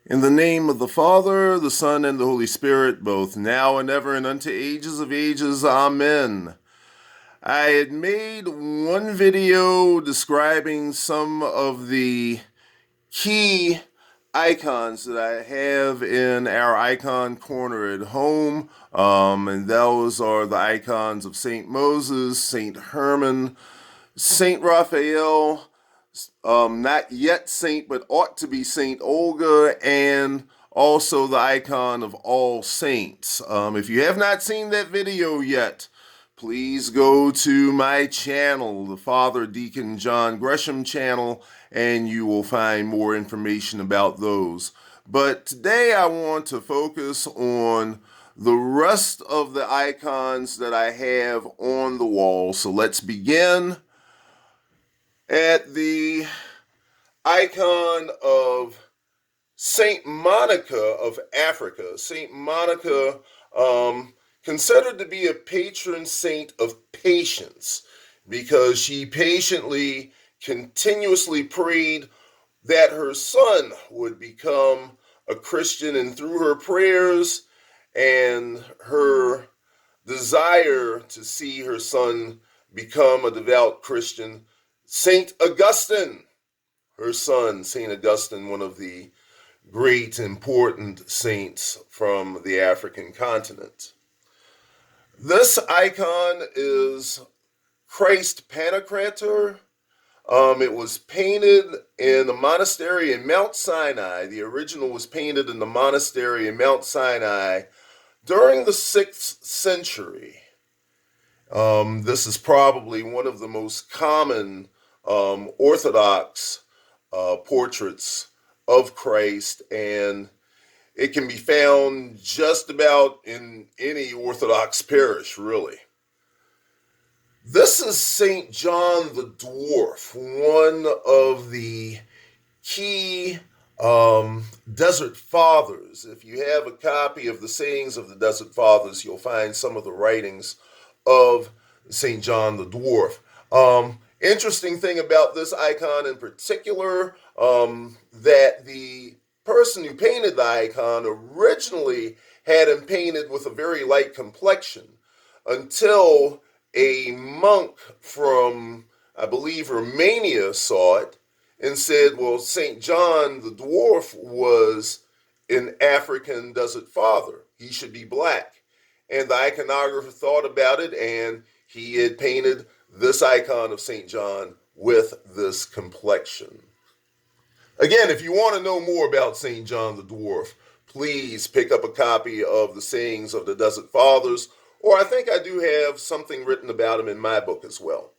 In the name of the Father, the Son, and the Holy Spirit, both now and ever and unto ages of ages. Amen. I had made one video describing some of the key icons that I have in our icon corner at home. And those are the icons of St. Moses, St. Herman, St. Raphael, not yet saint, but ought to be Saint Olga, and also the icon of all saints. If you have not seen that video yet, please go to my channel, the Father Deacon John Gresham channel, and you will find more information about those. But today I want to focus on the rest of the icons that I have on the wall. So let's begin at the icon of Saint Monica of Africa. Saint Monica, considered to be a patron saint of patience because she patiently, continuously prayed that her son would become a Christian, and through her prayers and her desire to see her son become a devout Christian, Saint Augustine, her son, Saint Augustine, one of the great important saints from the African continent. This icon is Christ Pantocrator. It was painted in the monastery in Mount Sinai. The original was painted in the monastery in Mount Sinai during the 6th century. This is probably one of the most common Orthodox portraits of Christ, and it can be found just about in any Orthodox parish, really. This is St. John the Dwarf, one of the key Desert Fathers. If you have a copy of the sayings of the Desert Fathers, you'll find some of the writings of St. John the Dwarf. Interesting thing about this icon in particular, that the person who painted the icon originally had him painted with a very light complexion until a monk from, I believe, Romania saw it and said, well, St. John the Dwarf was an African Desert Father. He should be black. And the iconographer thought about it, and he had painted this icon of St. John with this complexion. Again, if you want to know more about St. John the Dwarf, please pick up a copy of the sayings of the Desert Fathers, or I think I do have something written about him in my book as well.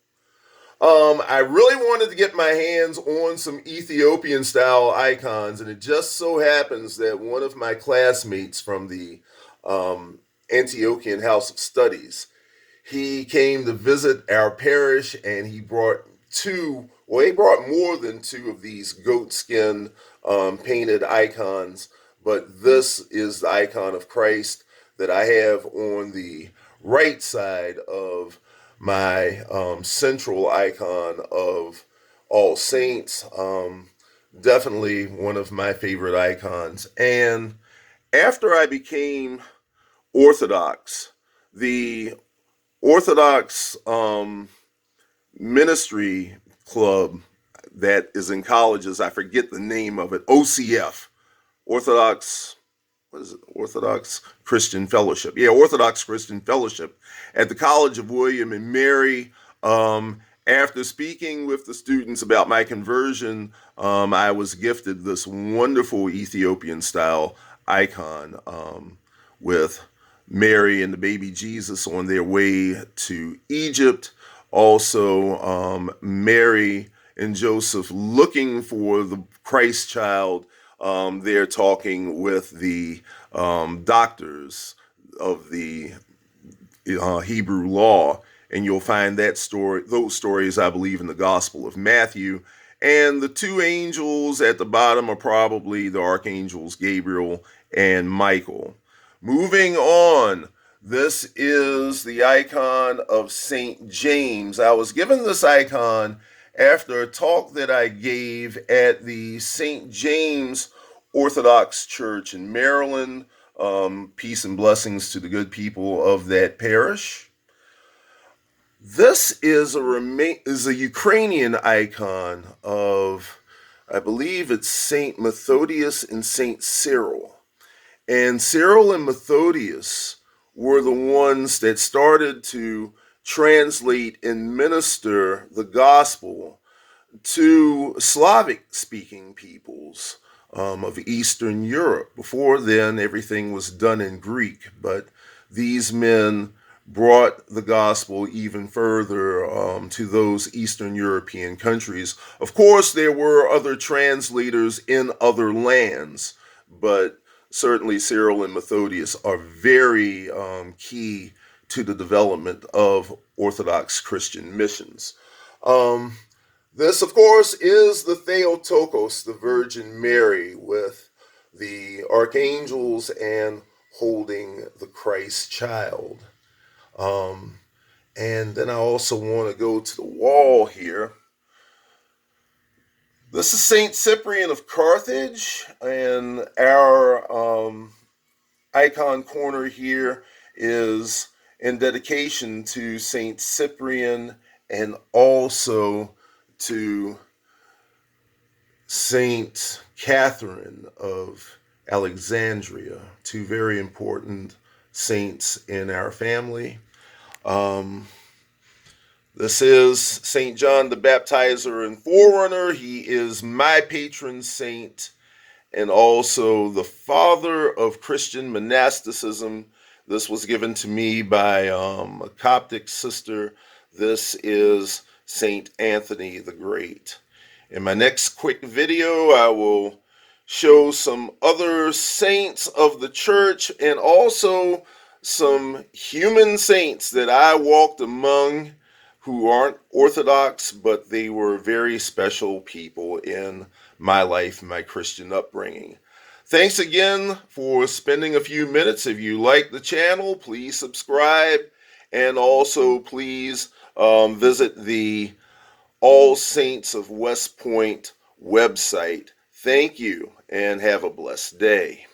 I really wanted to get my hands on some Ethiopian style icons, and it just so happens that one of my classmates from the Ethiopian House of Studies, he came to visit our parish, and he brought he brought more than two of these goatskin painted icons, but this is the icon of Christ that I have on the right side of my central icon of All Saints. Definitely one of my favorite icons. And after I became Orthodox, the Orthodox ministry club that is in colleges, I forget the name of it, OCF, Orthodox, what is it? Orthodox Christian Fellowship. Yeah, Orthodox Christian Fellowship at the College of William and Mary. After speaking with the students about my conversion, I was gifted this wonderful Ethiopian style icon with Mary and the baby Jesus on their way to Egypt. Also, Mary and Joseph looking for the Christ child. They're talking with the doctors of the Hebrew law, and you'll find those stories, I believe, in the Gospel of Matthew. And the two angels at the bottom are probably the archangels Gabriel and Michael. Moving on, this is the icon of St. James. I was given this icon after a talk that I gave at the St. James Orthodox Church in Maryland. Peace and blessings to the good people of that parish. This is a Ukrainian icon of, I believe it's Saint Methodius and Saint Cyril. And Cyril and Methodius were the ones that started to translate and minister the gospel to Slavic-speaking peoples of Eastern Europe. Before then, everything was done in Greek, but these men brought the gospel even further to those Eastern European countries. Of course, there were other translators in other lands, but certainly Cyril and Methodius are very key to the development of Orthodox Christian missions. This, of course, is the Theotokos, the Virgin Mary, with the archangels and holding the Christ child. And then I also want to go to the wall here. This is Saint Cyprian of Carthage, and our icon corner here is in dedication to Saint Cyprian and also to Saint Catherine of Alexandria, two very important saints in our family. This is Saint John the Baptizer and Forerunner. He is my patron saint and also the father of Christian monasticism. This was given to me by a Coptic sister. This is Saint Anthony the Great. In my next quick video, I will show some other saints of the church and also some human saints that I walked among who aren't Orthodox, but they were very special people in my life and my Christian upbringing. Thanks again for spending a few minutes. If you like the channel, please subscribe, and also please visit the All Saints of West Point website. Thank you, and have a blessed day.